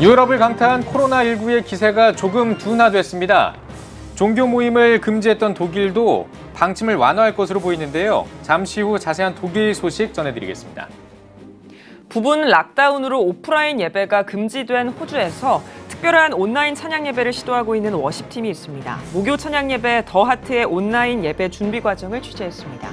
유럽을 강타한 코로나19의 기세가 조금 둔화됐습니다. 종교 모임을 금지했던 독일도 방침을 완화할 것으로 보이는데요. 잠시 후 자세한 독일 소식 전해드리겠습니다. 부분 락다운으로 오프라인 예배가 금지된 호주에서 특별한 온라인 찬양 예배를 시도하고 있는 워십팀이 있습니다. 무교 찬양 예배 더 하트의 온라인 예배 준비 과정을 취재했습니다.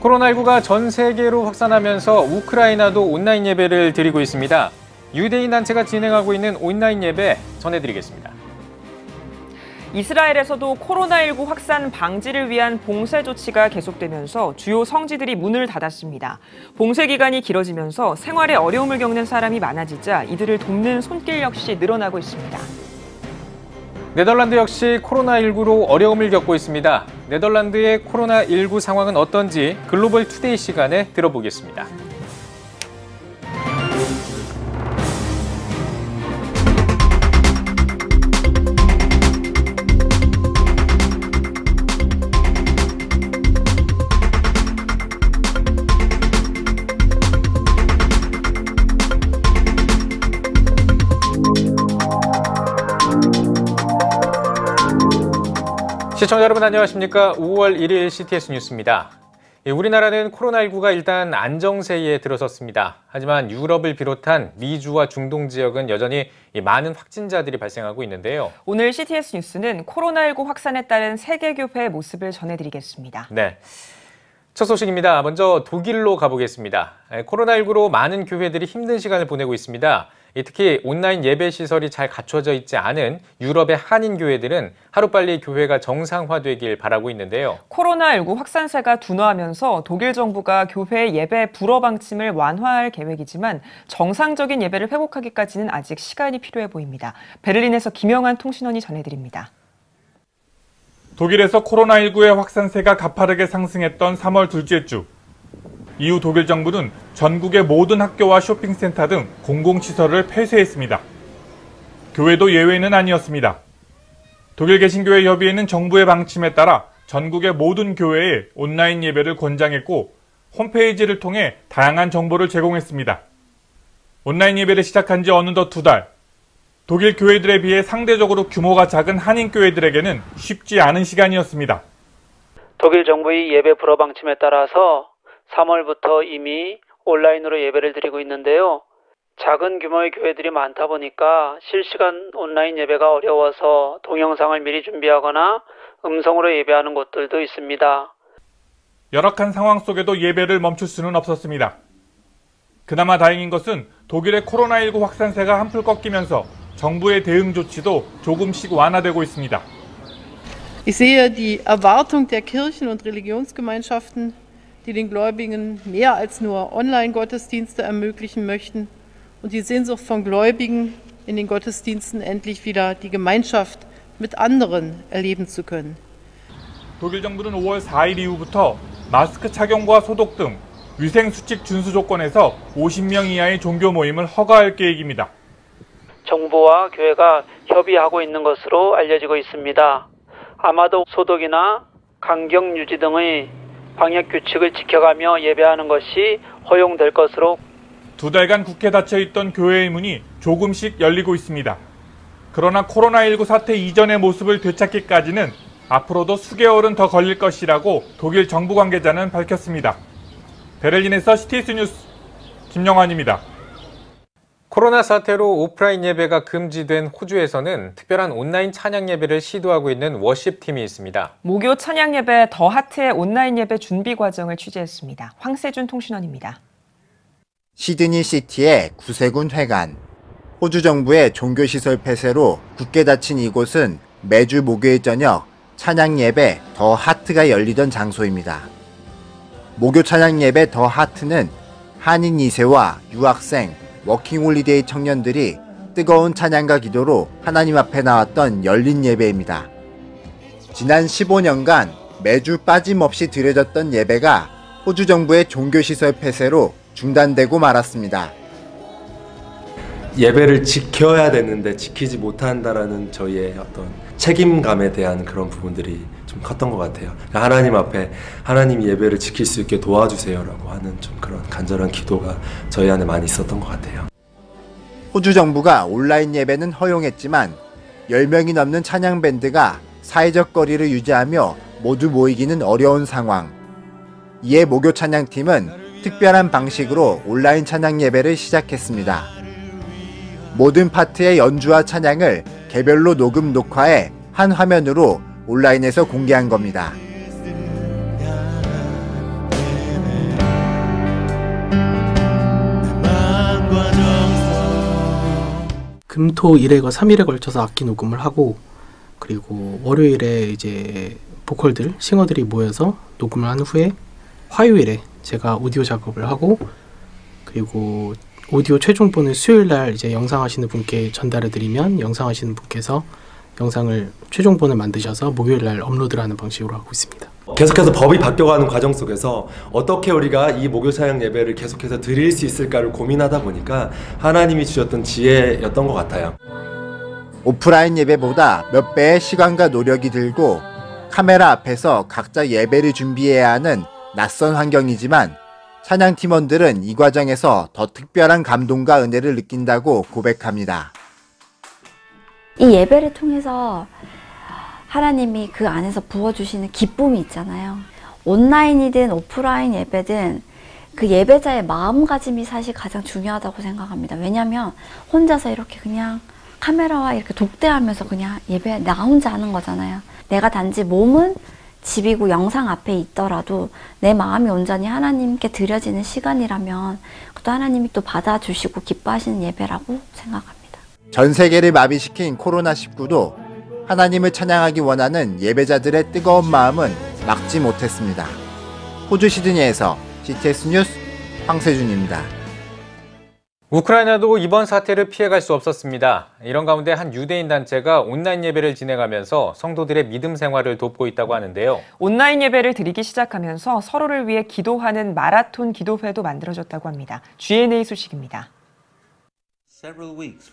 코로나19가 전 세계로 확산하면서 우크라이나도 온라인 예배를 드리고 있습니다. 유대인 단체가 진행하고 있는 온라인 예배 전해드리겠습니다. 이스라엘에서도 코로나19 확산 방지를 위한 봉쇄 조치가 계속되면서 주요 성지들이 문을 닫았습니다. 봉쇄 기간이 길어지면서 생활에 어려움을 겪는 사람이 많아지자 이들을 돕는 손길 역시 늘어나고 있습니다. 네덜란드 역시 코로나19로 어려움을 겪고 있습니다. 네덜란드의 코로나19 상황은 어떤지 글로벌 투데이 시간에 들어보겠습니다. 시청자 여러분 안녕하십니까? 5월 1일 CTS 뉴스입니다. 우리나라는 코로나19가 일단 안정세에 들어섰습니다. 하지만 유럽을 비롯한 미주와 중동 지역은 여전히 많은 확진자들이 발생하고 있는데요. 오늘 CTS 뉴스는 코로나19 확산에 따른 세계 교회의 모습을 전해드리겠습니다. 네. 첫 소식입니다. 먼저 독일로 가보겠습니다. 코로나19로 많은 교회들이 힘든 시간을 보내고 있습니다. 특히 온라인 예배 시설이 잘 갖춰져 있지 않은 유럽의 한인 교회들은 하루빨리 교회가 정상화되길 바라고 있는데요. 코로나19 확산세가 둔화하면서 독일 정부가 교회 예배 불어 방침을 완화할 계획이지만 정상적인 예배를 회복하기까지는 아직 시간이 필요해 보입니다. 베를린에서 김영환 통신원이 전해드립니다. 독일에서 코로나19의 확산세가 가파르게 상승했던 3월 둘째 주. 이후 독일 정부는 전국의 모든 학교와 쇼핑센터 등 공공시설을 폐쇄했습니다. 교회도 예외는 아니었습니다. 독일 개신교회 협의회는 정부의 방침에 따라 전국의 모든 교회에 온라인 예배를 권장했고 홈페이지를 통해 다양한 정보를 제공했습니다. 온라인 예배를 시작한 지 어느덧 2달. 독일 교회들에 비해 상대적으로 규모가 작은 한인 교회들에게는 쉽지 않은 시간이었습니다. 독일 정부의 예배 불허 방침에 따라서 3월부터 이미 온라인으로 예배를 드리고 있는데요. 작은 규모의 교회들이 많다 보니까 실시간 온라인 예배가 어려워서 동영상을 미리 준비하거나 음성으로 예배하는 곳들도 있습니다. 열악한 상황 속에도 예배를 멈출 수는 없었습니다. 그나마 다행인 것은 독일의 코로나19 확산세가 한풀 꺾이면서 정부의 대응 조치도 조금씩 완화되고 있습니다. Ich sehe die Erwartung der Kirchen und Religionsgemeinschaften, die den Gläubigen mehr als nur Online-Gottesdienste ermöglichen möchten und die Sehnsucht von Gläubigen, in den Gottesdiensten endlich wieder die Gemeinschaft mit anderen erleben zu können. 독일 정부는 5월 4일 이후부터 마스크 착용과 소독 등 위생수칙 준수 조건에서 50명 이하의 종교 모임을 허가할 계획입니다. 정부와 교회가 협의하고 있는 것으로 알려지고 있습니다. 아마도 소독이나 간격 유지 등의 방역 규칙을 지켜가며 예배하는 것이 허용될 것으로 2달간 굳게 닫혀있던 교회의 문이 조금씩 열리고 있습니다. 그러나 코로나19 사태 이전의 모습을 되찾기까지는 앞으로도 수개월은 더 걸릴 것이라고 독일 정부 관계자는 밝혔습니다. 베를린에서 CTS 뉴스 김영환입니다. 코로나 사태로 오프라인 예배가 금지된 호주에서는 특별한 온라인 찬양 예배를 시도하고 있는 워십팀이 있습니다. 무교 찬양 예배 더 하트의 온라인 예배 준비 과정을 취재했습니다. 황세준 통신원입니다. 시드니 시티의 구세군 회관. 호주 정부의 종교시설 폐쇄로 굳게 닫힌 이곳은 매주 목요일 저녁 찬양 예배 더 하트가 열리던 장소입니다. 무교 찬양 예배 더 하트는 한인 2세와 유학생, 워킹홀리데이 청년들이 뜨거운 찬양과 기도로 하나님 앞에 나왔던 열린 예배입니다. 지난 15년간 매주 빠짐없이 드려졌던 예배가 호주 정부의 종교시설 폐쇄로 중단되고 말았습니다. 예배를 지켜야 되는데 지키지 못한다라는 저희의 어떤 책임감에 대한 그런 부분들이 좀 컸던 것 같아요. 하나님 앞에 하나님 예배를 지킬 수 있게 도와주세요라고 하는 좀 그런 간절한 기도가 저희 안에 많이 있었던 것 같아요. 호주 정부가 온라인 예배는 허용했지만 10명이 넘는 찬양 밴드가 사회적 거리를 유지하며 모두 모이기는 어려운 상황. 이에 모교 찬양팀은 특별한 방식으로 온라인 찬양 예배를 시작했습니다. 모든 파트의 연주와 찬양을 개별로 녹음 녹화해 한 화면으로 온라인에서 공개한 겁니다. 금, 토, 일회가 3일에 걸쳐서 악기 녹음을 하고, 그리고 월요일에 이제 보컬들, 싱어들이 모여서 녹음을 한 후에 화요일에 제가 오디오 작업을 하고, 그리고 오디오 최종본을 수요일날 이제 영상하시는 분께 전달해 드리면 영상하시는 분께서 영상을 최종본을 만드셔서 목요일날 업로드를 하는 방식으로 하고 있습니다. 계속해서 법이 바뀌어가는 과정 속에서 어떻게 우리가 이 목요 찬양 예배를 계속해서 드릴 수 있을까를 고민하다 보니까 하나님이 주셨던 지혜였던 것 같아요. 오프라인 예배보다 몇 배의 시간과 노력이 들고 카메라 앞에서 각자 예배를 준비해야 하는 낯선 환경이지만 찬양 팀원들은 이 과정에서 더 특별한 감동과 은혜를 느낀다고 고백합니다. 이 예배를 통해서 하나님이 그 안에서 부어주시는 기쁨이 있잖아요. 온라인이든 오프라인 예배든 그 예배자의 마음가짐이 사실 가장 중요하다고 생각합니다. 왜냐하면 혼자서 이렇게 그냥 카메라와 이렇게 독대하면서 그냥 예배 나 혼자 하는 거잖아요. 내가 단지 몸은 집이고 영상 앞에 있더라도 내 마음이 온전히 하나님께 드려지는 시간이라면 또 하나님이 또 받아주시고 기뻐하시는 예배라고 생각합니다. 전 세계를 마비시킨 코로나19도 하나님을 찬양하기 원하는 예배자들의 뜨거운 마음은 막지 못했습니다. 호주 시드니에서 CTS 뉴스 황세준입니다. 우크라이나도 이번 사태를 피해갈 수 없었습니다. 이런 가운데 한 유대인 단체가 온라인 예배를 진행하면서 성도들의 믿음 생활을 돕고 있다고 하는데요. 온라인 예배를 드리기 시작하면서 서로를 위해 기도하는 마라톤 기도회도 만들어졌다고 합니다. GNA 소식입니다.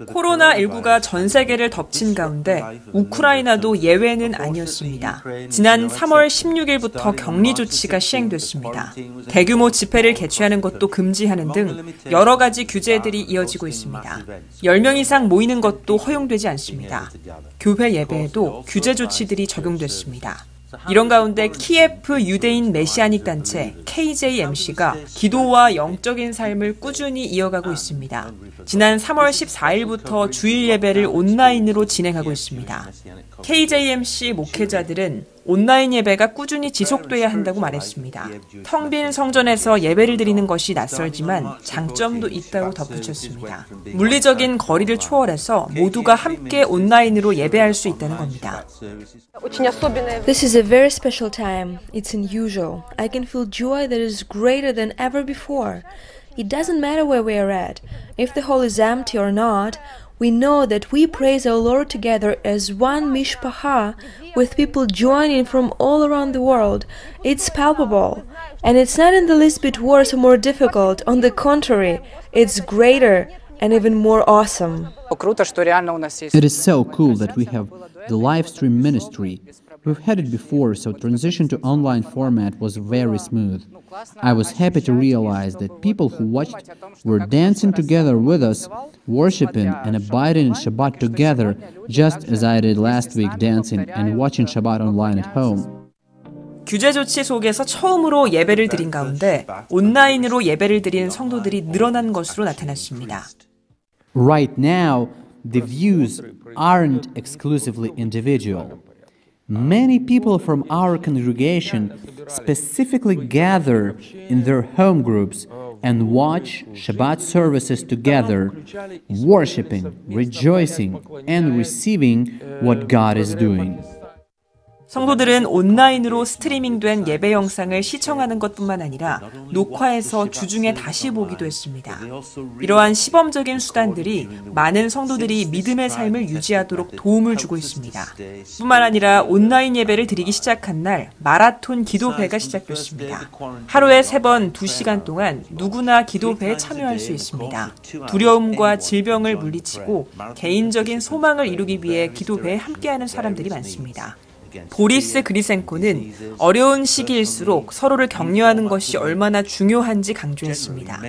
코로나19가 전 세계를 덮친 가운데 우크라이나도 예외는 아니었습니다. 지난 3월 16일부터 격리 조치가 시행됐습니다. 대규모 집회를 개최하는 것도 금지하는 등 여러 가지 규제들이 이어지고 있습니다. 10명 이상 모이는 것도 허용되지 않습니다. 교회 예배에도 규제 조치들이 적용됐습니다. 이런 가운데 키예프 유대인 메시아닉 단체 KJMC가 기도와 영적인 삶을 꾸준히 이어가고 있습니다. 지난 3월 14일부터 주일 예배를 온라인으로 진행하고 있습니다. KJMC 목회자들은 온라인 예배가 꾸준히 지속돼야 한다고 말했습니다. 텅 빈 성전에서 예배를 드리는 것이 낯설지만 장점도 있다고 덧붙였습니다. 물리적인 거리를 초월해서 모두가 함께 온라인으로 예배할 수 있다는 겁니다. This is a very special time. It's unusual. I can feel joy that is greater than ever before. It doesn't matter where we are at. If the hall is empty or not, we know that we praise our Lord together as one mishpacha, with people joining from all around the world. It's palpable. And it's not in the least bit worse or more difficult. On the contrary, it's greater and even more awesome. It is so cool that we have the live stream ministry. We've had it before, so transition to online format was very smooth. I was happy to realize that people who watched were dancing together with us, worshiping and abiding in Shabbat together, just as I did last week dancing and watching Shabbat online at home. 규제 조치 속에서 처음으로 예배를 드린 가운데 온라인으로 예배를 드리는 성도들이 늘어난 것으로 나타났습니다. Right now, the views aren't exclusively individual. Many people from our congregation specifically gather in their home groups and watch Shabbat services together, worshiping, rejoicing, and receiving what God is doing. 성도들은 온라인으로 스트리밍된 예배 영상을 시청하는 것뿐만 아니라 녹화해서 주중에 다시 보기도 했습니다. 이러한 시범적인 수단들이 많은 성도들이 믿음의 삶을 유지하도록 도움을 주고 있습니다. 뿐만 아니라 온라인 예배를 드리기 시작한 날 마라톤 기도회가 시작됐습니다. 하루에 3번 2시간 동안 누구나 기도회에 참여할 수 있습니다. 두려움과 질병을 물리치고 개인적인 소망을 이루기 위해 기도회에 함께하는 사람들이 많습니다. 보리스 그리센코는 어려운 시기일수록 서로를 격려하는 것이 얼마나 중요한지 강조했습니다.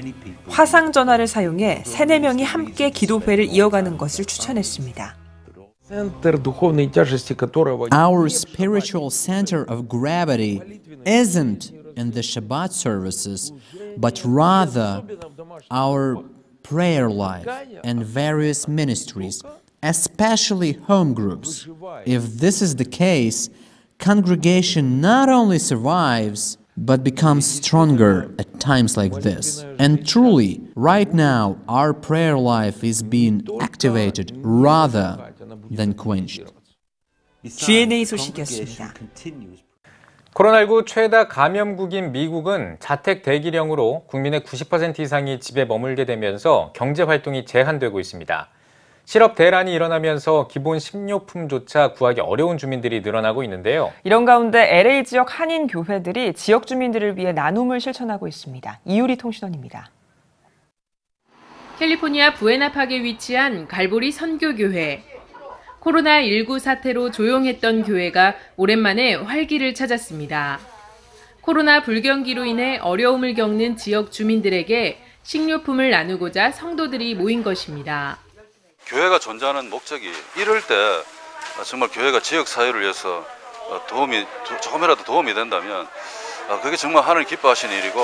화상 전화를 사용해 3-4명이 함께 기도회를 이어가는 것을 추천했습니다. Our spiritual center of gravity isn't in the Shabbat services, but rather our prayer life and various ministries, especially home groups. If this is the case, congregation not only survives, but becomes stronger at times like this. And truly, right now, our prayer life is being activated rather than quenched. GNA 소식이었습니다. 코로나19 최다 감염국인 미국은 자택 대기령으로 국민의 90% 이상이 집에 머물게 되면서 경제 활동이 제한되고 있습니다. 실업 대란이 일어나면서 기본 식료품조차 구하기 어려운 주민들이 늘어나고 있는데요. 이런 가운데 LA 지역 한인 교회들이 지역 주민들을 위해 나눔을 실천하고 있습니다. 이유리 통신원입니다. 캘리포니아 부에나팍에 위치한 갈보리 선교교회. 코로나19 사태로 조용했던 교회가 오랜만에 활기를 찾았습니다. 코로나 불경기로 인해 어려움을 겪는 지역 주민들에게 식료품을 나누고자 성도들이 모인 것입니다. 교회가 존재하는 목적이 이럴 때 정말 교회가 지역 사회를 위해서 조금이라도 도움이 된다면 그게 정말 하나님 기뻐하시는 일이고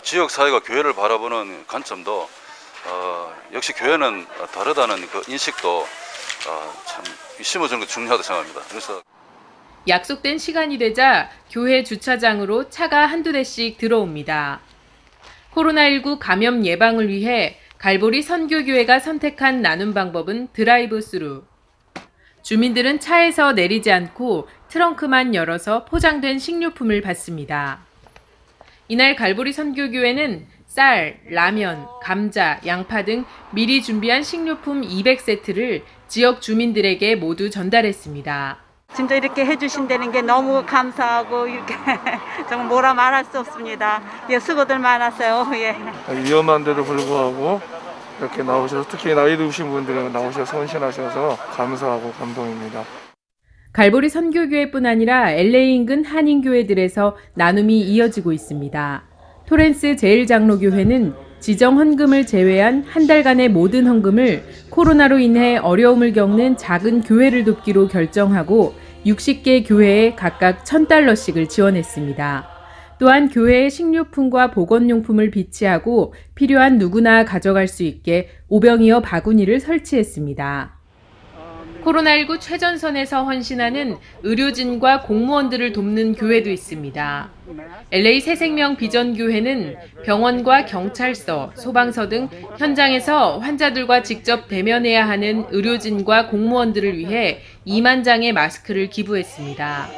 지역 사회가 교회를 바라보는 관점도 역시 교회는 다르다는 그 인식도 참 심어주는 게 중요하다고 생각합니다. 그래서 약속된 시간이 되자 교회 주차장으로 차가 한두 대씩 들어옵니다. 코로나19 감염 예방을 위해 갈보리 선교교회가 선택한 나눔 방법은 드라이브 스루. 주민들은 차에서 내리지 않고 트렁크만 열어서 포장된 식료품을 받습니다. 이날 갈보리 선교교회는 쌀, 라면, 감자, 양파 등 미리 준비한 식료품 200세트를 지역 주민들에게 모두 전달했습니다. 진짜 이렇게 해주신다는 게 너무 감사하고 이렇게 정말 뭐라 말할 수 없습니다. 예, 수고들 많았어요. 예. 위험한데도 불구하고 이렇게 나오셔서 특히 나이 드신 분들은 나오셔서 헌신하셔서 감사하고 감동입니다. 갈보리 선교교회뿐 아니라 LA 인근 한인교회들에서 나눔이 이어지고 있습니다. 토렌스 제일장로교회는 지정 헌금을 제외한 한 달간의 모든 헌금을 코로나로 인해 어려움을 겪는 작은 교회를 돕기로 결정하고 60개 교회에 각각 $1,000씩을 지원했습니다. 또한 교회에 식료품과 보건용품을 비치하고 필요한 누구나 가져갈 수 있게 오병이어 바구니를 설치했습니다. 코로나19 최전선에서 헌신하는 의료진과 공무원들을 돕는 교회도 있습니다. LA 새생명 비전교회는 병원과 경찰서, 소방서 등 현장에서 환자들과 직접 대면해야 하는 의료진과 공무원들을 위해 2만 장의 마스크를 기부했습니다.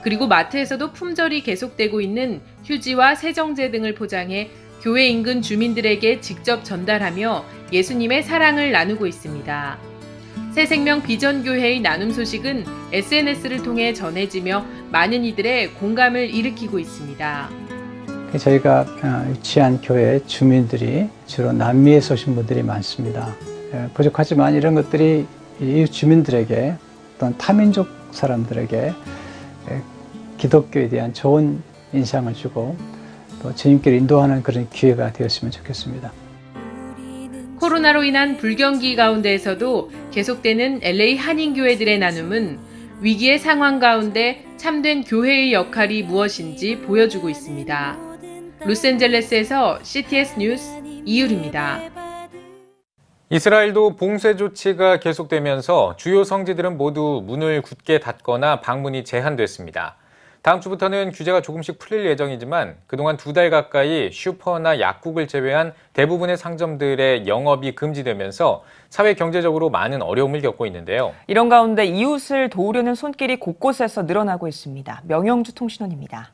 그리고 마트에서도 품절이 계속되고 있는 휴지와 세정제 등을 포장해 교회 인근 주민들에게 직접 전달하며 예수님의 사랑을 나누고 있습니다. 새생명 비전교회의 나눔 소식은 SNS를 통해 전해지며 많은 이들의 공감을 일으키고 있습니다. 저희가 유치한 교회 주민들이 주로 남미에서 오신 분들이 많습니다. 부족하지만 이런 것들이 이 주민들에게 어떤 타민족 사람들에게 기독교에 대한 좋은 인상을 주고 또 주님께로 인도하는 그런 기회가 되었으면 좋겠습니다. 코로나로 인한 불경기 가운데에서도 계속되는 LA 한인교회들의 나눔은 위기의 상황 가운데 참된 교회의 역할이 무엇인지 보여주고 있습니다. 로스앤젤레스에서 CTS 뉴스 이율입니다. 이스라엘도 봉쇄 조치가 계속되면서 주요 성지들은 모두 문을 굳게 닫거나 방문이 제한됐습니다. 다음 주부터는 규제가 조금씩 풀릴 예정이지만 그동안 2달 가까이 슈퍼나 약국을 제외한 대부분의 상점들의 영업이 금지되면서 사회 경제적으로 많은 어려움을 겪고 있는데요. 이런 가운데 이웃을 도우려는 손길이 곳곳에서 늘어나고 있습니다. 명영주 통신원입니다.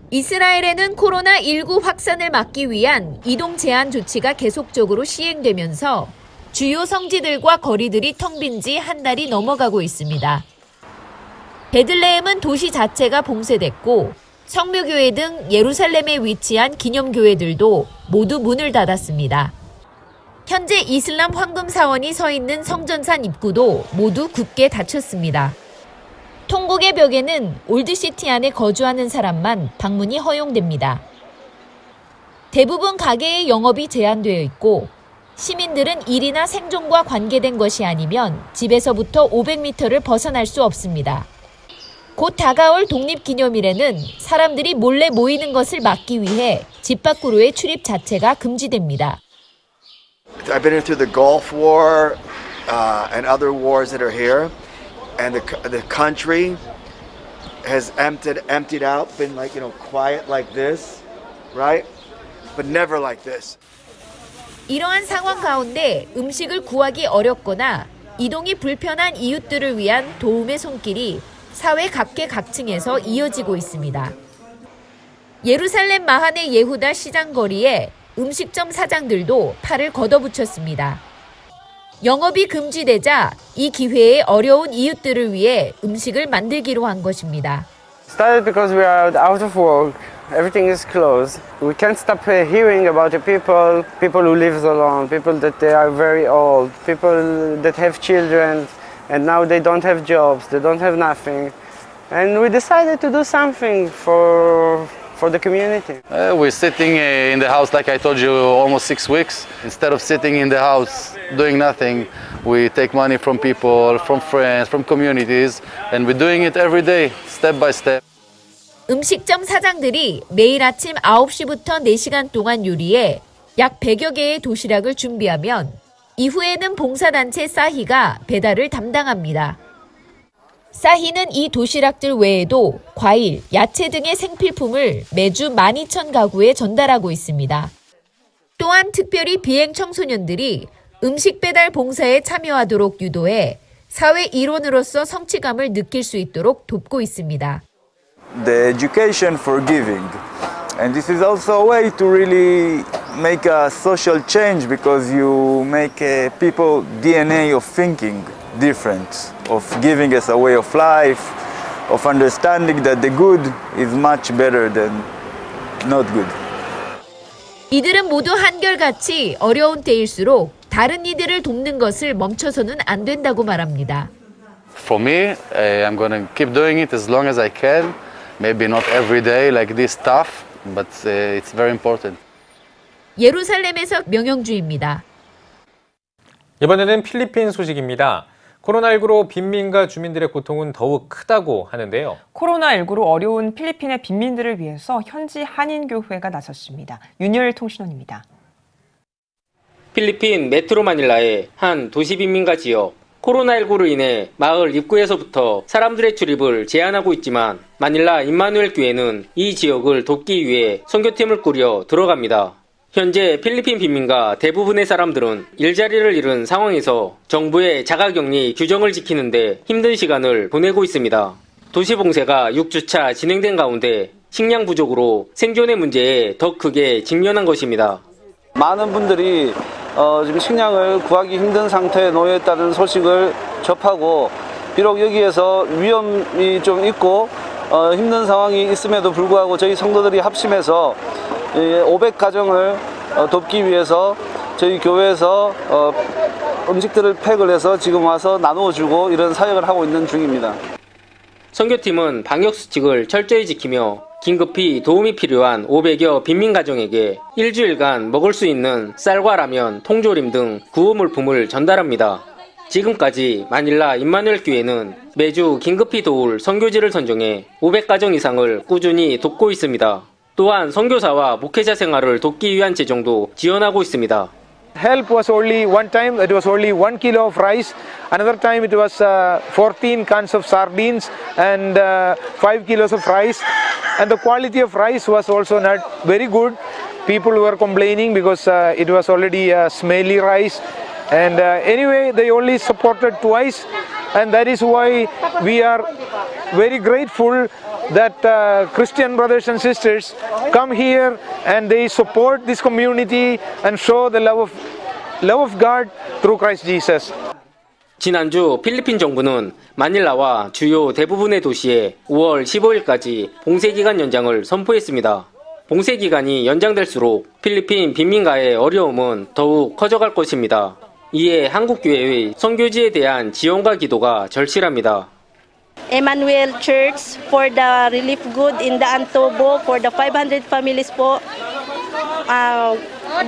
이스라엘에는 코로나19 확산을 막기 위한 이동 제한 조치가 계속적으로 시행되면서 주요 성지들과 거리들이 텅 빈 지 한 달이 넘어가고 있습니다. 베들레헴은 도시 자체가 봉쇄됐고 성묘교회 등 예루살렘에 위치한 기념교회들도 모두 문을 닫았습니다. 현재 이슬람 황금 사원이 서 있는 성전산 입구도 모두 굳게 닫혔습니다. 통곡의 벽에는 올드시티 안에 거주하는 사람만 방문이 허용됩니다. 대부분 가게의 영업이 제한되어 있고 시민들은 일이나 생존과 관계된 것이 아니면 집에서부터 500m를 벗어날 수 없습니다. 곧 다가올 독립기념일에는 사람들이 몰래 모이는 것을 막기 위해 집 밖으로의 출입 자체가 금지됩니다. I've been through the Gulf War and other wars that are here, and the country has emptied out, been like, quiet like this, right? But never like this. 이러한 상황 가운데 음식을 구하기 어렵거나 이동이 불편한 이웃들을 위한 도움의 손길이 사회 각계각층에서 이어지고 있습니다. 예루살렘 마하네 예후다 시장 거리에 음식점 사장들도 팔을 걷어붙였습니다. 영업이 금지되자 이 기회에 어려운 이웃들을 위해 음식을 만들기로 한 것입니다. Started because we are out of work. Everything is closed. We can't stop hearing about the people who live alone, people that they are very old, people that have children, and now they don't have jobs, they don't have nothing. And we decided to do something for the community. We're sitting in the house, like I told you, almost 6 weeks. Instead of sitting in the house doing nothing, we take money from people, from friends, from communities, and we're doing it every day, step by step. 음식점 사장들이 매일 아침 9시부터 4시간 동안 요리해 약 100여 개의 도시락을 준비하면 이후에는 봉사단체 사히가 배달을 담당합니다. 사히는 이 도시락들 외에도 과일, 야채 등의 생필품을 매주 12,000 가구에 전달하고 있습니다. 또한 특별히 비행 청소년들이 음식 배달 봉사에 참여하도록 유도해 사회 일원으로서 성취감을 느낄 수 있도록 돕고 있습니다. The education for giving, and this is also a way to really make a social change because you make people DNA of thinking different, of giving as a way of life, of understanding that the good is much better than not good. 이들은 모두 한결같이 어려운 때일수록 다른 이들을 돕는 것을 멈춰서는 안 된다고 말합니다. For me, I'm going to keep doing it as long as I can. Maybe not every day like this tough, but it's very important. 예루살렘에서 명영주입니다. 이번에는 필리핀 소식입니다. 코로나19로 빈민가 주민들의 고통은 더욱 크다고 하는데요. 코로나19로 어려운 필리핀의 빈민들을 위해서 현지 한인교회가 나섰습니다. 윤열 통신원입니다. 필리핀 메트로 마닐라의 한 도시 빈민가 지역. 코로나19로 인해 마을 입구에서부터 사람들의 출입을 제한하고 있지만 마닐라 임마누엘 교회는 이 지역을 돕기 위해 선교팀을 꾸려 들어갑니다. 현재 필리핀 빈민가 대부분의 사람들은 일자리를 잃은 상황에서 정부의 자가격리 규정을 지키는데 힘든 시간을 보내고 있습니다. 도시봉쇄가 6주차 진행된 가운데 식량 부족으로 생존의 문제에 더 크게 직면한 것입니다. 많은 분들이 지금 식량을 구하기 힘든 상태에 놓여 있다는 소식을 접하고 비록 여기에서 위험이 좀 있고 힘든 상황이 있음에도 불구하고 저희 성도들이 합심해서 500가정을 돕기 위해서 저희 교회에서 음식들을 팩을 해서 지금 와서 나누어주고 이런 사역을 하고 있는 중입니다. 선교팀은 방역수칙을 철저히 지키며 긴급히 도움이 필요한 500여 빈민가정에게 일주일간 먹을 수 있는 쌀과 라면, 통조림 등 구호물품을 전달합니다. 지금까지 마닐라 임마누엘 교회는 매주 긴급히 도울 선교지를 선정해 500가정 이상을 꾸준히 돕고 있습니다. 또한 선교사와 목회자 생활을 돕기 위한 재정도 지원하고 있습니다. Help was only one time, it was only 1 kilo of rice. Another time it was 14 cans of sardines and 5 kilos of rice. And the quality of rice was also not very good. People were complaining because it was already smelly rice. And anyway, they only supported twice. And that is why we are very grateful that Christian brothers and sisters come here and they support this community and show the love of God through Christ Jesus. 지난주 필리핀 정부는 마닐라와 주요 대부분의 도시에 5월 15일까지 봉쇄기간 연장을 선포했습니다. 봉쇄기간이 연장될수록 필리핀 빈민가의 어려움은 더욱 커져갈 것입니다. 이에 한국교회의 선교지에 대한 지원과 기도가 절실합니다. Emmanuel Church for the relief good in the Antobo for the 500 families po.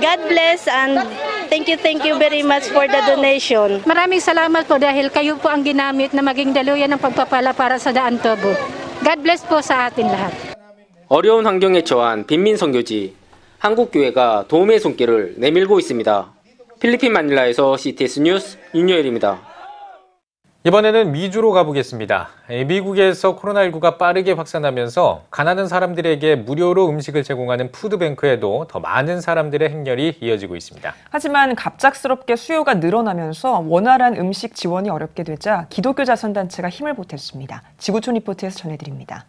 God bless and thank you very much for the donation. Maraming salamat po dahil kayo po ang ginamit na maging daluyan ng pagpapala para sa Antobo. God bless po sa atin lahat. 어려운 환경에 처한 빈민 선교지, 한국 교회가 도움의 손길을 내밀고 있습니다. 필리핀 마닐라에서 CTS 뉴스 윤여일입니다. 이번에는 미주로 가보겠습니다. 미국에서 코로나19가 빠르게 확산하면서 가난한 사람들에게 무료로 음식을 제공하는 푸드뱅크에도 더 많은 사람들의 행렬이 이어지고 있습니다. 하지만 갑작스럽게 수요가 늘어나면서 원활한 음식 지원이 어렵게 되자 기독교 자선단체가 힘을 보탰습니다. 지구촌 리포트에서 전해드립니다.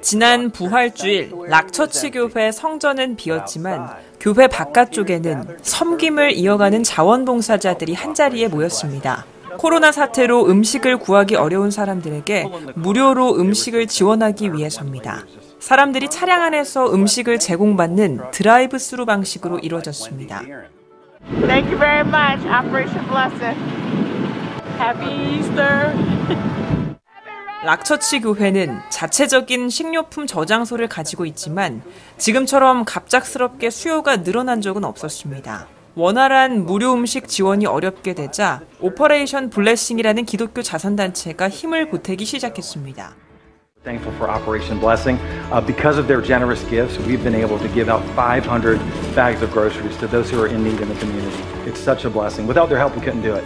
지난 부활주일 락처치 교회 성전은 비었지만 교회 바깥쪽에는 섬김을 이어가는 자원봉사자들이 한자리에 모였습니다. 코로나 사태로 음식을 구하기 어려운 사람들에게 무료로 음식을 지원하기 위해서입니다. 사람들이 차량 안에서 음식을 제공받는 드라이브 스루 방식으로 이루어졌습니다. Thank you very much. Operation Blessing. Happy Easter. 락처치 교회는 자체적인 식료품 저장소를 가지고 있지만 지금처럼 갑작스럽게 수요가 늘어난 적은 없었습니다. 원활한 무료 음식 지원이 어렵게 되자 오퍼레이션 블레싱이라는 기독교 자선단체가 힘을 보태기 시작했습니다. Thankful for Operation Blessing. Because of their generous gifts, we've been able to give out 500 bags of groceries to those who are in need in the community. It's such a blessing. Without their help, we couldn't do it.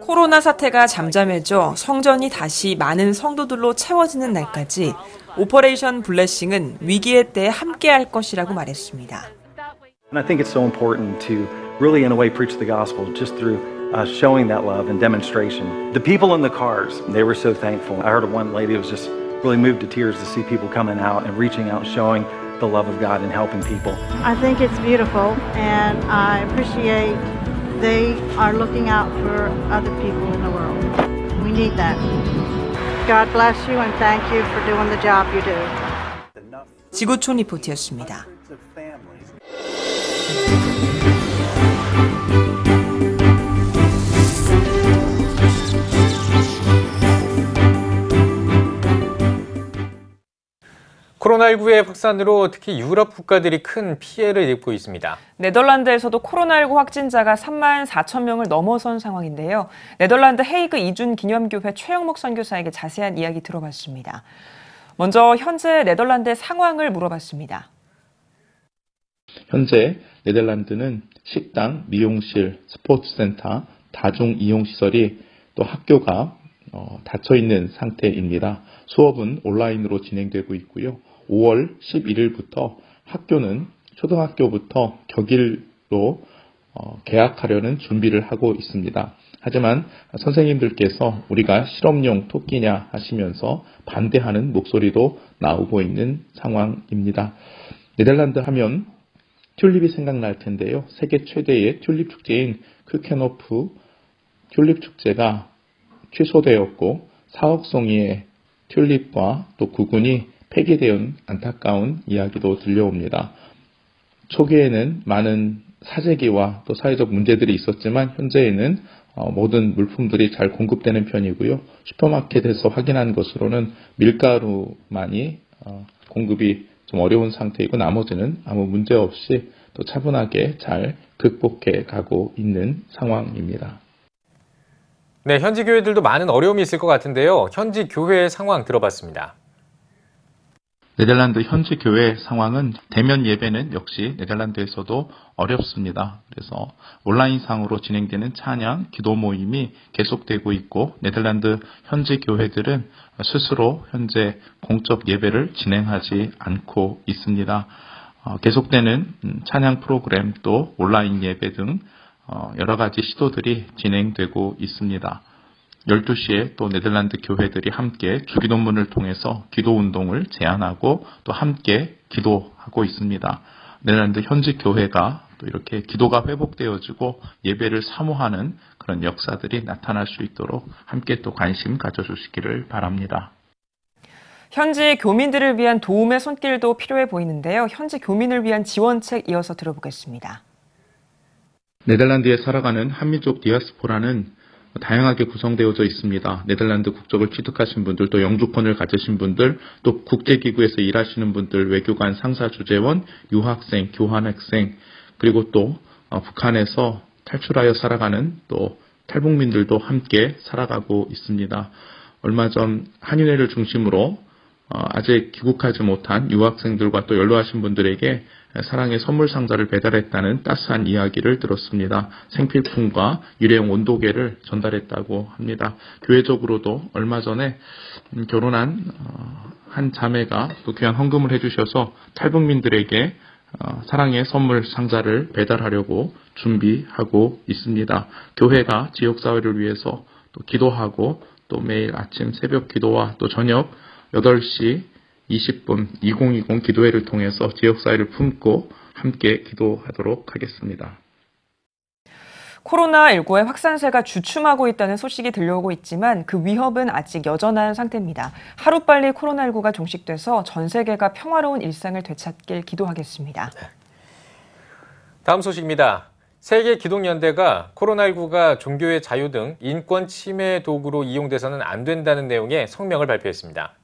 코로나 사태가 잠잠해져 성전이 다시 많은 성도들로 채워지는 날까지 오퍼레이션 블레싱은 위기의 때에 함께할 것이라고 말했습니다. And I think it's so important to really, in a way, preach the gospel just through showing that love and demonstration. The people in the cars, they were so thankful. I heard of one lady who was just really moved to tears to see people coming out and reaching out, showing the love of God and helping people. I think it's beautiful and I appreciate they are looking out for other people in the world. We need that. God bless you and thank you for doing the job you do. 지구촌 리포트였습니다. 코로나19의 확산으로 특히 유럽 국가들이 큰 피해를 입고 있습니다. 네덜란드에서도 코로나19 확진자가 3만 4천 명을 넘어선 상황인데요. 네덜란드 헤이그 이준 기념교회 최영목 선교사에게 자세한 이야기 들어봤습니다. 먼저 현재 네덜란드의 상황을 물어봤습니다. 현재 네덜란드는 식당, 미용실, 스포츠센터, 다중이용시설이 또 학교가 닫혀있는 상태입니다. 수업은 온라인으로 진행되고 있고요. 5월 11일부터 학교는 초등학교부터 격일로 개학하려는 준비를 하고 있습니다. 하지만 선생님들께서 우리가 실험용 토끼냐 하시면서 반대하는 목소리도 나오고 있는 상황입니다. 네덜란드 하면 튤립이 생각날 텐데요. 세계 최대의 튤립 축제인 크케노프 튤립 축제가 취소되었고 4억 송이의 튤립과 또 구근이 폐기되은 안타까운 이야기도 들려옵니다. 초기에는 많은 사재기와 또 사회적 문제들이 있었지만 현재에는 모든 물품들이 잘 공급되는 편이고요. 슈퍼마켓에서 확인한 것으로는 밀가루만이 공급이 좀 어려운 상태이고 나머지는 아무 문제 없이 또 차분하게 잘 극복해 가고 있는 상황입니다. 네, 현지 교회들도 많은 어려움이 있을 것 같은데요. 현지 교회의 상황 들어봤습니다. 네덜란드 현지 교회 상황은 대면 예배는 역시 네덜란드에서도 어렵습니다. 그래서 온라인상으로 진행되는 찬양, 기도 모임이 계속되고 있고 네덜란드 현지 교회들은 스스로 현재 공적 예배를 진행하지 않고 있습니다. 계속되는 찬양 프로그램 또 온라인 예배 등 여러 가지 시도들이 진행되고 있습니다. 12시에 또 네덜란드 교회들이 함께 주기도문을 통해서 기도운동을 제안하고 또 함께 기도하고 있습니다. 네덜란드 현지 교회가 또 이렇게 기도가 회복되어지고 예배를 사모하는 그런 역사들이 나타날 수 있도록 함께 또 관심 가져주시기를 바랍니다. 현지 교민들을 위한 도움의 손길도 필요해 보이는데요. 현지 교민을 위한 지원책 이어서 들어보겠습니다. 네덜란드에 살아가는 한민족 디아스포라는 다양하게 구성되어져 있습니다. 네덜란드 국적을 취득하신 분들, 또 영주권을 가지신 분들, 또 국제기구에서 일하시는 분들, 외교관, 상사주재원, 유학생, 교환학생, 그리고 또 북한에서 탈출하여 살아가는 또 탈북민들도 함께 살아가고 있습니다. 얼마 전 한인회를 중심으로 아직 귀국하지 못한 유학생들과 또 연로하신 분들에게 사랑의 선물 상자를 배달했다는 따스한 이야기를 들었습니다. 생필품과 일회용 온도계를 전달했다고 합니다. 교회적으로도 얼마 전에 결혼한 한 자매가 또 귀한 헌금을 해주셔서 탈북민들에게 사랑의 선물 상자를 배달하려고 준비하고 있습니다. 교회가 지역사회를 위해서 또 기도하고 또 매일 아침 새벽 기도와 또 저녁 8시 20분 2020 기도회를 통해서 지역사회를 품고 함께 기도하도록 하겠습니다. 코로나19의 확산세가 주춤하고 있다는 소식이 들려오고 있지만 그 위협은 아직 여전한 상태입니다. 하루빨리 코로나19가 종식돼서 전 세계가 평화로운 일상을 되찾길 기도하겠습니다. 다음 소식입니다. 세계기독연대가 코로나19가 종교의 자유 등 인권 침해 도구로 이용돼서는 안 된다는 내용의 성명을 발표했습니다.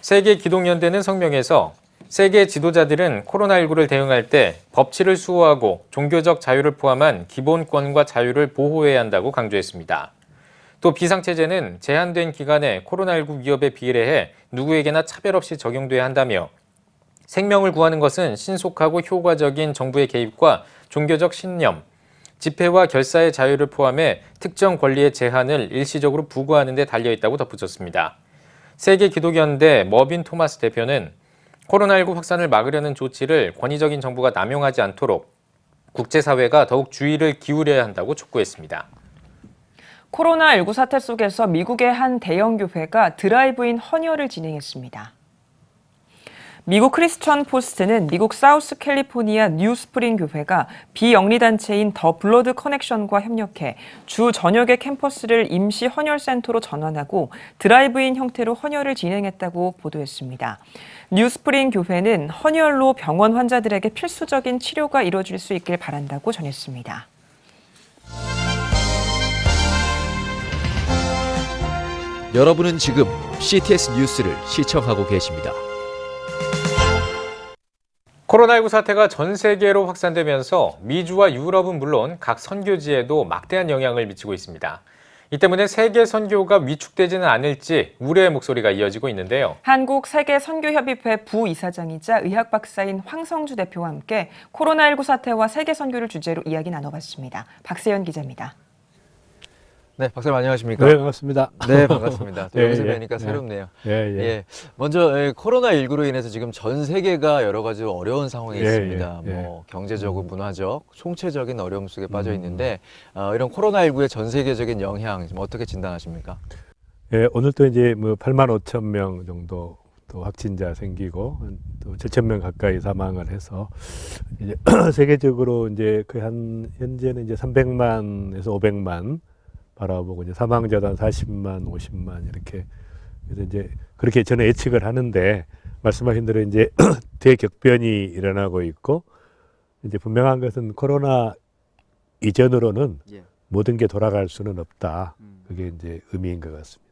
세계기독연대는 성명에서 세계 지도자들은 코로나19를 대응할 때 법치를 수호하고 종교적 자유를 포함한 기본권과 자유를 보호해야 한다고 강조했습니다. 또 비상체제는 제한된 기간에 코로나19 위협에 비례해 누구에게나 차별 없이 적용돼야 한다며 생명을 구하는 것은 신속하고 효과적인 정부의 개입과 종교적 신념, 집회와 결사의 자유를 포함해 특정 권리의 제한을 일시적으로 부과하는 데 달려있다고 덧붙였습니다. 세계기독연대 머빈 토마스 대표는 코로나19 확산을 막으려는 조치를 권위적인 정부가 남용하지 않도록 국제사회가 더욱 주의를 기울여야 한다고 촉구했습니다. 코로나19 사태 속에서 미국의 한 대형 교회가 드라이브인 헌혈을 진행했습니다. 미국 크리스천 포스트는 미국 사우스 캘리포니아 뉴스프링 교회가 비영리단체인 더 블러드 커넥션과 협력해 주 저녁에 캠퍼스를 임시 헌혈센터로 전환하고 드라이브인 형태로 헌혈을 진행했다고 보도했습니다. 뉴스프링 교회는 헌혈로 병원 환자들에게 필수적인 치료가 이루어질 수 있길 바란다고 전했습니다. 여러분은 지금 CTS 뉴스를 시청하고 계십니다. 코로나19 사태가 전 세계로 확산되면서 미주와 유럽은 물론 각 선교지에도 막대한 영향을 미치고 있습니다. 이 때문에 세계 선교가 위축되지는 않을지 우려의 목소리가 이어지고 있는데요. 한국 세계선교협의회 부이사장이자 의학 박사인 황성주 대표와 함께 코로나19 사태와 세계 선교를 주제로 이야기 나눠봤습니다. 박세연 기자입니다. 네, 박사님 안녕하십니까? 네, 반갑습니다. 네, 반갑습니다. 또 여기서 예, 뵈니까 새롭네요. 예. 먼저 코로나19로 인해서 지금 전 세계가 여러 가지 어려운 상황에 있습니다. 뭐 경제적으로, 문화적, 총체적인 어려움 속에 빠져 있는데 이런 코로나19의 전 세계적인 영향 지금 어떻게 진단하십니까? 예, 오늘 또 이제 뭐 85,000명 정도 또 확진자 생기고 또 7,000명 가까이 사망을 해서 이제 세계적으로 이제 거의 한 현재는 이제 300만에서 500만 바라보고 이제 사망자도 한 40만, 50만 이렇게 그래서 이제 그렇게 저는 예측을 하는데 말씀하신 대로 이제 대격변이 일어나고 있고 이제 분명한 것은 코로나 이전으로는 모든 게 돌아갈 수는 없다. 그게 이제 의미인 것 같습니다.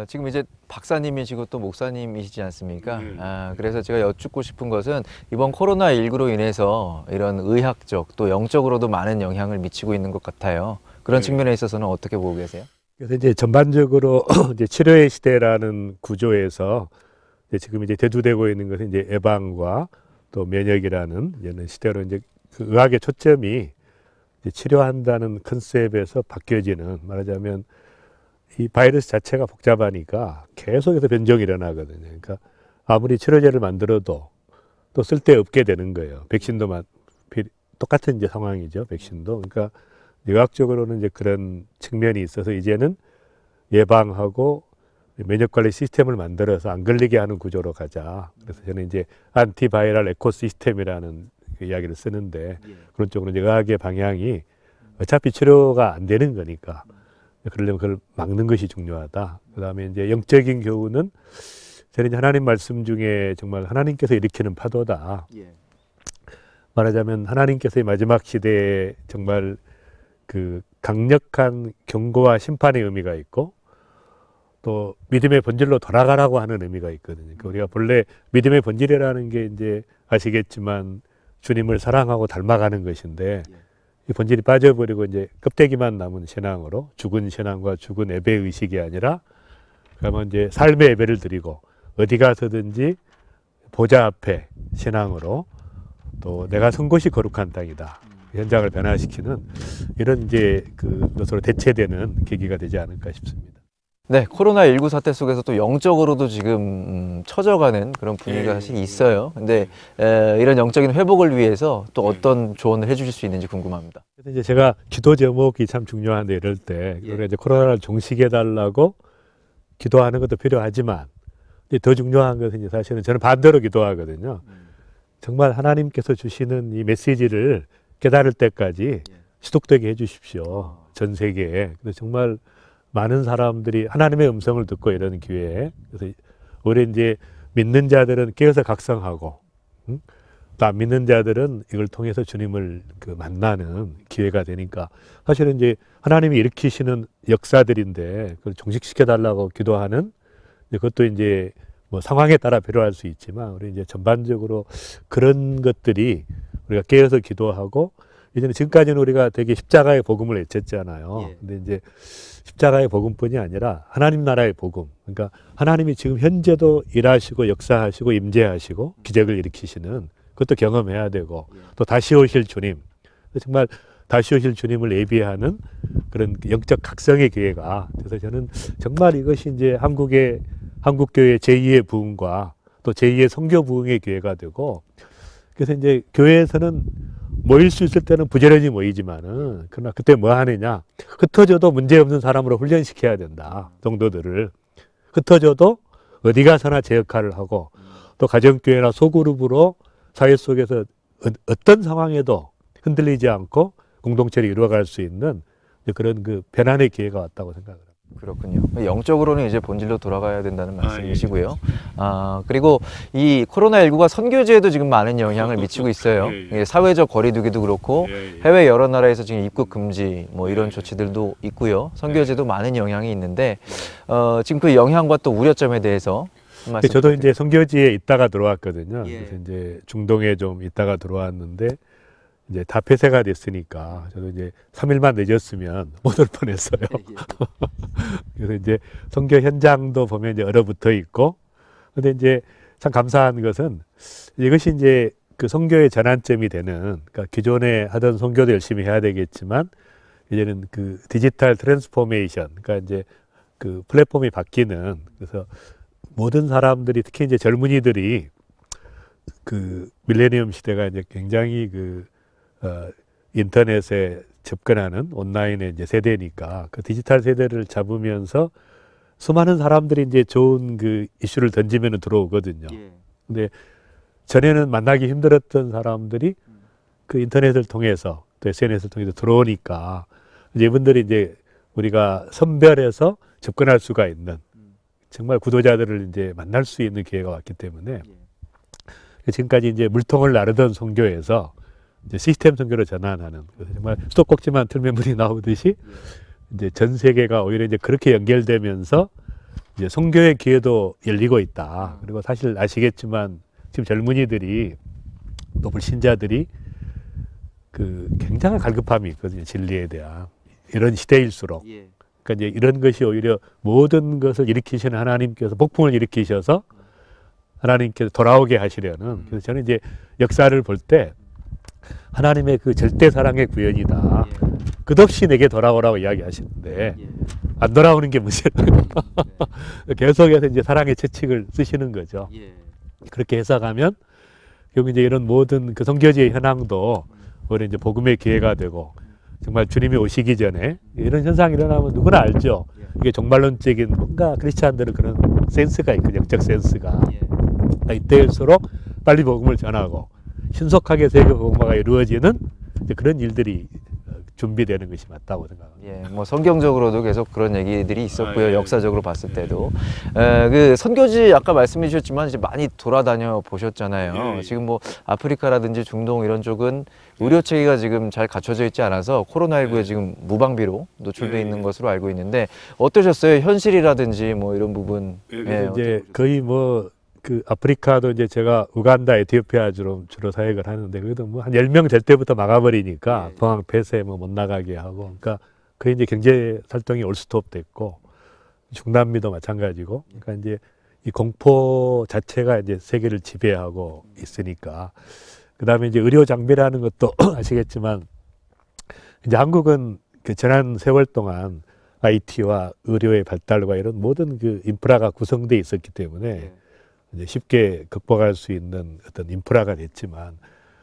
지금 이제 박사님이시고 또 목사님이시지 않습니까? 그래서 제가 여쭙고 싶은 것은 이번 코로나19로 인해서 이런 의학적 또 영적으로도 많은 영향을 미치고 있는 것 같아요. 그런 측면에 있어서는 어떻게 보고 계세요? 그래서 이제 전반적으로 이제 치료의 시대라는 구조에서 이제 지금 이제 대두되고 있는 것은 이제 예방과 또 면역이라는 이제는 시대로 이제 그 의학의 초점이 이제 치료한다는 컨셉에서 바뀌어지는 말하자면 이 바이러스 자체가 복잡하니까 계속해서 변종이 일어나거든요. 그러니까 아무리 치료제를 만들어도 또 쓸데없게 되는 거예요. 백신도 똑같은 이제 상황이죠. 백신도. 그러니까 의학적으로는 이제 그런 측면이 있어서 이제는 예방하고 면역관리 시스템을 만들어서 안 걸리게 하는 구조로 가자. 그래서 저는 이제 안티바이럴 에코시스템이라는 그 이야기를 쓰는데 그런 쪽으로 이제 의학의 방향이 어차피 치료가 안 되는 거니까 그러려면 그걸 막는 것이 중요하다. 그 다음에 이제 영적인 교훈은 저는 이제 하나님 말씀 중에 정말 하나님께서 일으키는 파도다. 말하자면 하나님께서의 마지막 시대에 정말 그 강력한 경고와 심판의 의미가 있고 또 믿음의 본질로 돌아가라고 하는 의미가 있거든요. 그러니까 우리가 본래 믿음의 본질이라는 게 이제 아시겠지만 주님을 사랑하고 닮아가는 것인데 이 본질이 빠져버리고 이제 껍데기만 남은 신앙으로 죽은 신앙과 죽은 예배 의식이 아니라 그러면 이제 삶의 예배를 드리고 어디 가서든지 보좌 앞에 신앙으로 또 내가 선 곳이 거룩한 땅이다. 현장을 변화시키는 이런 이제 그것으로 대체되는 계기가 되지 않을까 싶습니다. 네, 코로나19 사태 속에서 또 영적으로도 지금 처져가는 그런 분위기가 사실 있어요. 근데 이런 영적인 회복을 위해서 또 어떤 조언을 해주실 수 있는지 궁금합니다. 이제 제가 기도 제목이 참 중요한데 이럴 때 우리가 이제 코로나를 종식해달라고 기도하는 것도 필요하지만 더 중요한 것은 이제 사실은 저는 반대로 기도하거든요. 정말 하나님께서 주시는 이 메시지를 깨달을 때까지 지속되게 해주십시오. 전 세계에. 그래서 정말 많은 사람들이 하나님의 음성을 듣고 이런 기회에 그래서 오히려 이제 믿는 자들은 깨어서 각성하고 또 안 믿는 자들은 이걸 통해서 주님을 만나는 기회가 되니까 사실은 이제 하나님이 일으키시는 역사들인데 그걸 종식시켜 달라고 기도하는 그것도 이제 뭐 상황에 따라 필요할 수 있지만 우리 이제 전반적으로 그런 것들이 우리가 깨어서 기도하고 예전에 지금까지는 우리가 되게 십자가의 복음을 외쳤잖아요. 근데 이제 십자가의 복음뿐이 아니라 하나님 나라의 복음. 그러니까 하나님이 지금 현재도 일하시고 역사하시고 임재하시고 기적을 일으키시는 그것도 경험해야 되고 또 다시 오실 주님. 정말 다시 오실 주님을 예비하는 그런 영적 각성의 기회가. 그래서 저는 정말 이것이 이제 한국교회 제2의 부흥과 또 제2의 선교 부흥의 기회가 되고 그래서 이제 교회에서는 모일 수 있을 때는 부지런히 모이지만은 그러나 그때 뭐 하느냐 흩어져도 문제없는 사람으로 훈련시켜야 된다. 성도들을 흩어져도 어디 가서나 제 역할을 하고 또 가정교회나 소그룹으로 사회 속에서 어떤 상황에도 흔들리지 않고 공동체를 이루어갈 수 있는 그런 변환의 기회가 왔다고 생각합니다. 그렇군요. 영적으로는 이제 본질로 돌아가야 된다는 말씀이시고요. 그리고 이 코로나19가 선교지에도 지금 많은 영향을 미치고 있어요. 사회적 거리두기도 그렇고 해외 여러 나라에서 지금 입국 금지 뭐 이런 조치들도 있고요. 선교지에도 많은 영향이 있는데 지금 그 영향과 또 우려점에 대해서 저도 이제 선교지에 있다가 들어왔거든요. 그래서 이제 중동에 좀 있다가 들어왔는데 이제 다 폐쇄가 됐으니까 저도 이제 3일만 늦었으면 못 올 뻔했어요. 그래서 이제 선교 현장도 보면 이제 얼어붙어 있고, 근데 이제 참 감사한 것은 이것이 이제 그 선교의 전환점이 되는, 그러니까 기존에 하던 선교도 열심히 해야 되겠지만 이제는 그 디지털 트랜스포메이션, 그러니까 이제 그 플랫폼이 바뀌는, 그래서 모든 사람들이 특히 이제 젊은이들이 그 밀레니엄 시대가 이제 굉장히 인터넷에 접근하는 온라인의 이제 세대니까 그 디지털 세대를 잡으면서 수많은 사람들이 이제 좋은 그 이슈를 던지면 들어오거든요. 근데 전에는 만나기 힘들었던 사람들이 그 인터넷을 통해서 또 SNS를 통해서 들어오니까 이제 이분들이 이제 우리가 선별해서 접근할 수가 있는 정말 구도자들을 이제 만날 수 있는 기회가 왔기 때문에 지금까지 이제 물통을 나르던 선교에서 이제 시스템 선교로 전환하는, 정말 수도꼭지만 틀면 물이 나오듯이 이제 전 세계가 오히려 이제 그렇게 연결되면서 이제 선교의 기회도 열리고 있다. 그리고 사실 아시겠지만 지금 젊은이들이 또 불신자들이 그 굉장한 갈급함이 있거든요. 진리에 대한. 이런 시대일수록. 그러니까 이제 이런 것이 오히려 모든 것을 일으키시는 하나님께서 복풍을 일으키셔서 하나님께서 돌아오게 하시려는. 그래서 저는 이제 역사를 볼 때 하나님의 그 절대 사랑의 구현이다. 끝없이 내게 돌아오라고 이야기하시는데 안 돌아오는 게 문제예요. 계속해서 이제 사랑의 채찍을 쓰시는 거죠. 그렇게 해석하면 결국 이제 이런 모든 그 선교지의 현황도 오히려 이제 복음의 기회가 되고 정말 주님이 오시기 전에 이런 현상이 일어나면 누구나 알죠. 이게 종말론적인 뭔가 크리스찬들은 그런 센스가 있거든요. 영적 센스가. 그러니까 이때일수록 빨리 복음을 전하고 신속하게 세계 복음화가 이루어지는 그런 일들이 준비되는 것이 맞다고 생각합니다. 예, 뭐 성경적으로도 계속 그런 얘기들이 있었고요. 역사적으로 봤을 때도 그 선교지 아까 말씀해 주셨지만 이제 많이 돌아다녀 보셨잖아요. 지금 뭐 아프리카라든지 중동 이런 쪽은 의료 체계가 지금 잘 갖춰져 있지 않아서 코로나19에 지금 무방비로 노출돼 있는 것으로 알고 있는데 어떠셨어요? 현실이라든지 뭐 이런 부분. 예, 이제 거의 뭐 그 아프리카도 이제 제가 우간다, 에티오피아 주로 사역을 하는데 그래도 뭐 한 10명 될 때부터 막아버리니까 공항 폐쇄 뭐 못 나가게 하고 그러니까 거의 이제 경제 활동이 올스톱 됐고 중남미도 마찬가지고 그러니까 이제 이 공포 자체가 이제 세계를 지배하고 있으니까 그다음에 이제 의료 장비라는 것도 아시겠지만 이제 한국은 그 지난 세월 동안 IT와 의료의 발달과 이런 모든 그 인프라가 구성돼 있었기 때문에 이제 쉽게 극복할 수 있는 어떤 인프라가 됐지만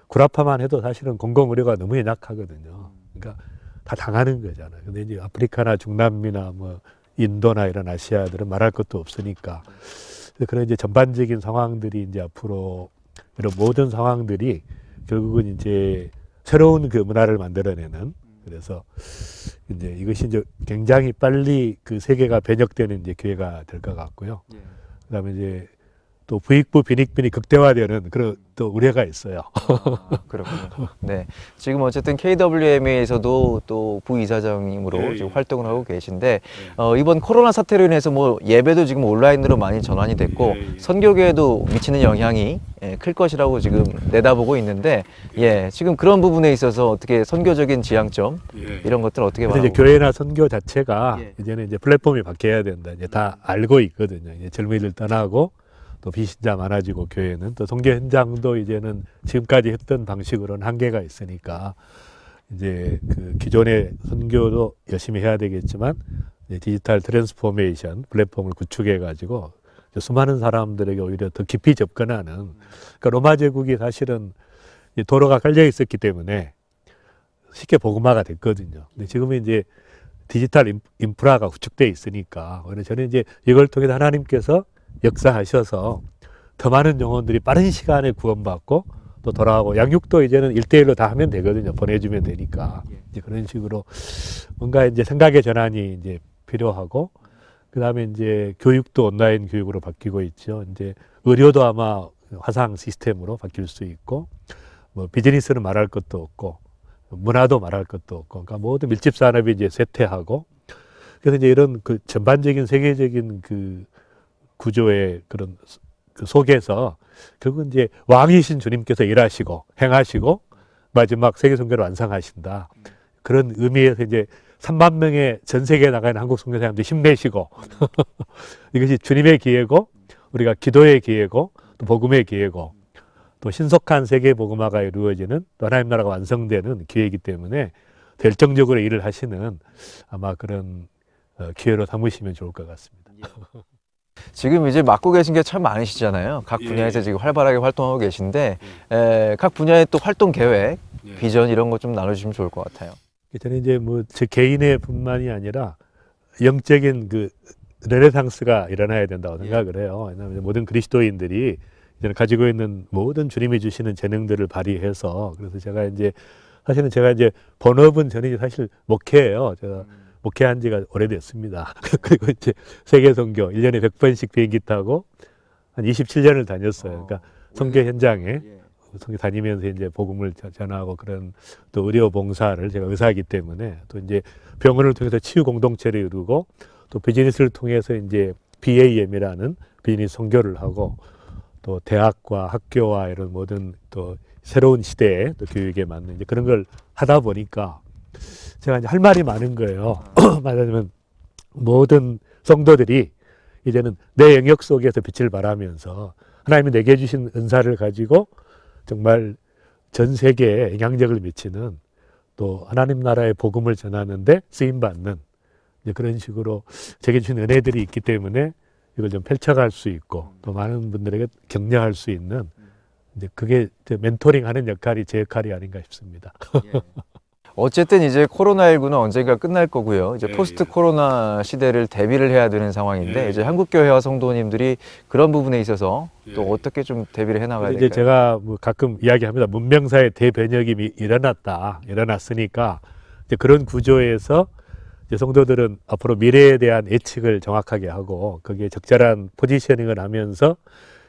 구라파만 해도 사실은 공공의료가 너무 연약하거든요. 그러니까 다 당하는 거잖아요. 근데 이제 아프리카나 중남미나 뭐 인도나 이런 아시아들은 말할 것도 없으니까 그런 이제 전반적인 상황들이 이제 앞으로 이런 모든 상황들이 결국은 이제 새로운 그 문화를 만들어내는 그래서 이제 이것이 이제 굉장히 빨리 그 세계가 변혁되는 이제 기회가 될 것 같고요. 그다음에 이제 또 부익부 빈익빈이 극대화되는 그런 또 우려가 있어요. 그렇군요. 네, 지금 어쨌든 KWMA에서도 또 부이사장님으로 지금 활동을 하고 계신데 이번 코로나 사태로 인해서 뭐 예배도 지금 온라인으로 많이 전환이 됐고 선교계에도 미치는 영향이 클 것이라고 지금 내다보고 있는데 지금 그런 부분에 있어서 어떻게 선교적인 지향점 이런 것들 어떻게 봐요? 이제 교회나 선교 자체가 이제는 이제 플랫폼이 바뀌어야 된다. 이제 다 알고 있거든요. 이제 젊은이들 떠나고 또 비신자 많아지고 교회는 또 선교 현장도 이제는 지금까지 했던 방식으로는 한계가 있으니까 이제 그 기존의 선교도 열심히 해야 되겠지만 디지털 트랜스포메이션 플랫폼을 구축해 가지고 수많은 사람들에게 오히려 더 깊이 접근하는 그러니까 로마 제국이 사실은 도로가 깔려 있었기 때문에 쉽게 복음화가 됐거든요. 근데 지금은 이제 디지털 인프라가 구축돼 있으니까 오히려 저는 이제 이걸 통해 하나님께서 역사하셔서 더 많은 영혼들이 빠른 시간에 구원받고 또 돌아가고 양육도 이제는 1대1로 다 하면 되거든요. 보내주면 되니까. 이제 그런 식으로 뭔가 이제 생각의 전환이 이제 필요하고 그 다음에 이제 교육도 온라인 교육으로 바뀌고 있죠. 이제 의료도 아마 화상 시스템으로 바뀔 수 있고 뭐 비즈니스는 말할 것도 없고 문화도 말할 것도 없고 그러니까 모든 밀집 산업이 이제 쇠퇴하고 그래서 이제 이런 그 전반적인 세계적인 그 구조의 그런 그 속에서 결국 이제 왕이신 주님께서 일하시고 행하시고 마지막 세계 선교를 완성하신다. 그런 의미에서 이제 3만 명의 전 세계에 나가는 한국 선교사님들 힘내시고 이것이 주님의 기회고 우리가 기도의 기회고 또 복음의 기회고 또 신속한 세계 복음화가 이루어지는 또 하나님 나라가 완성되는 기회이기 때문에 결정적으로 일을 하시는 아마 그런 기회로 삼으시면 좋을 것 같습니다. 지금 이제 맡고 계신 게 참 많으시잖아요. 각 분야에서 지금 활발하게 활동하고 계신데 각 분야의 또 활동 계획, 비전 이런 거 좀 나눠주시면 좋을 것 같아요. 저는 이제 뭐 제 개인의 뿐만이 아니라 영적인 그 르네상스가 일어나야 된다고 생각을 해요. 왜냐하면 모든 그리스도인들이 이제는 가지고 있는 모든 주님이 주시는 재능들을 발휘해서 그래서 제가 이제 사실은 제가 이제 본업은 저는 사실 목회예요. 제가 목회한 지가 오래됐습니다. 그리고 이제 세계 선교 1년에 100번씩 비행기 타고 한 27년을 다녔어요. 그러니까 선교 현장에 선교 다니면서 이제 복음을 전하고 그런 또 의료 봉사를 제가 의사이기 때문에 또 이제 병원을 통해서 치유 공동체를 이루고 또 비즈니스를 통해서 이제 BAM이라는 비즈니스 선교를 하고 또 대학과 학교와 이런 모든 또 새로운 시대의 또 교육에 맞는 이제 그런 걸 하다 보니까 제가 이제 할 말이 많은 거예요. 말하자면 모든 성도들이 이제는 내 영역 속에서 빛을 발하면서 하나님이 내게 주신 은사를 가지고 정말 전 세계에 영향력을 미치는 또 하나님 나라의 복음을 전하는데 쓰임받는 이제 그런 식으로 제게 주신 은혜들이 있기 때문에 이걸 좀 펼쳐갈 수 있고 또 많은 분들에게 격려할 수 있는 이제 그게 멘토링하는 역할이 제 역할이 아닌가 싶습니다. 어쨌든 이제 코로나19는 언젠가 끝날 거고요. 이제 포스트 코로나 시대를 대비를 해야 되는 상황인데 이제 한국교회와 성도님들이 그런 부분에 있어서 또 어떻게 좀 대비를 해나가야 될까요? 이제 제가 뭐 가끔 이야기합니다. 문명사의 대변혁이 일어났으니까 이제 그런 구조에서 이제 성도들은 앞으로 미래에 대한 예측을 정확하게 하고 거기에 적절한 포지셔닝을 하면서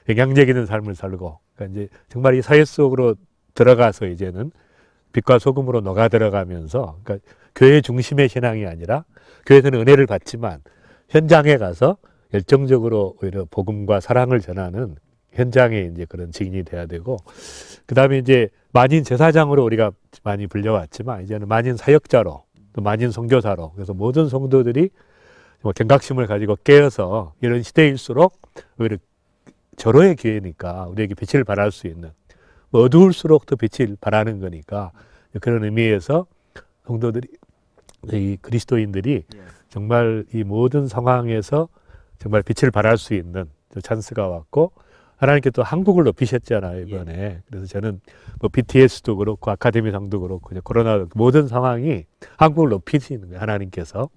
영향력 있는 삶을 살고, 그러니까 이제 정말 이 사회 속으로 들어가서 이제는 빛과 소금으로 녹아 들어가면서, 그러니까 교회 중심의 신앙이 아니라 교회에서는 은혜를 받지만 현장에 가서 열정적으로 오히려 복음과 사랑을 전하는 현장에 이제 그런 증인이 돼야 되고, 그 다음에 이제 만인 제사장으로 우리가 많이 불려왔지만 이제는 만인 사역자로, 또 만인 선교사로, 그래서 모든 성도들이 경각심을 가지고 깨어서 이런 시대일수록 오히려 절호의 기회니까 우리에게 빛을 발할 수 있는, 어두울수록 더 빛을 발하는 거니까 그런 의미에서 성도들이, 이 그리스도인들이 정말 이 모든 상황에서 정말 빛을 발할 수 있는 찬스가 왔고, 하나님께 또 한국을 높이셨잖아요, 이번에. 그래서 저는 뭐 BTS도 그렇고 아카데미상도 그렇고 코로나 모든 상황이 한국을 높이시는 거예요, 하나님께서.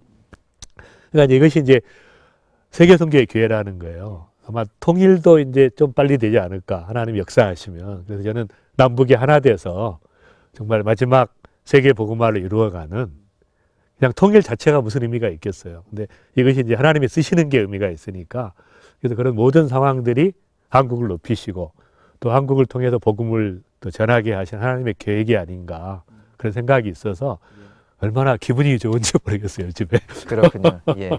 그러니까 이것이 이제 세계 선교의 기회라는 거예요. 아마 통일도 이제 좀 빨리 되지 않을까, 하나님 역사하시면. 그래서 저는 남북이 하나 돼서 정말 마지막 세계 복음화를 이루어가는, 그냥 통일 자체가 무슨 의미가 있겠어요. 근데 이것이 이제 하나님이 쓰시는 게 의미가 있으니까, 그래서 그런 모든 상황들이 한국을 높이시고 또 한국을 통해서 복음을 또 전하게 하신 하나님의 계획이 아닌가, 그런 생각이 있어서 얼마나 기분이 좋은지 모르겠어요, 요즘에. 그렇군요. 예.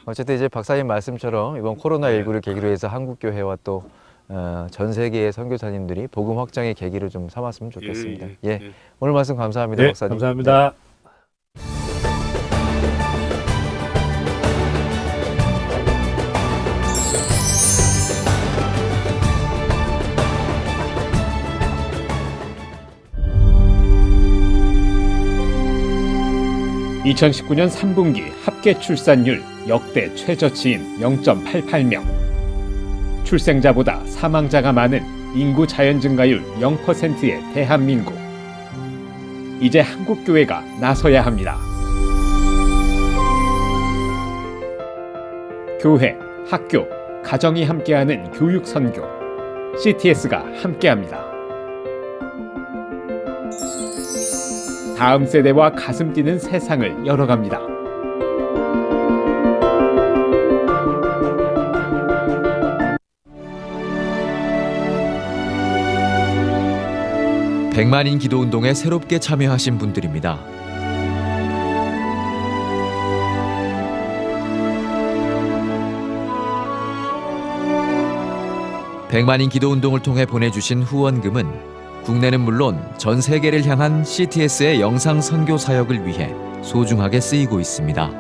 어쨌든 이제 박사님 말씀처럼 이번 코로나19를 계기로 해서 한국교회와 또 전 세계의 선교사님들이 복음 확장의 계기를 좀 삼았으면 좋겠습니다. 예. 오늘 말씀 감사합니다, 박사님. 감사합니다. 네. 2019년 3분기 합계 출산율 역대 최저치인 0.88명. 출생자보다 사망자가 많은 인구 자연 증가율 0%의 대한민국. 이제 한국교회가 나서야 합니다. 교회, 학교, 가정이 함께하는 교육 선교. CTS가 함께합니다. 다음 세대와 가슴 뛰는 세상을 열어갑니다. 백만인 기도운동에 새롭게 참여하신 분들입니다. 백만인 기도운동을 통해 보내주신 후원금은 국내는 물론 전 세계를 향한 CTS의 영상 선교 사역을 위해 소중하게 쓰이고 있습니다.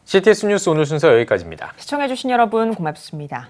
CTS 뉴스 오늘 순서 여기까지입니다. 시청해주신 여러분 고맙습니다.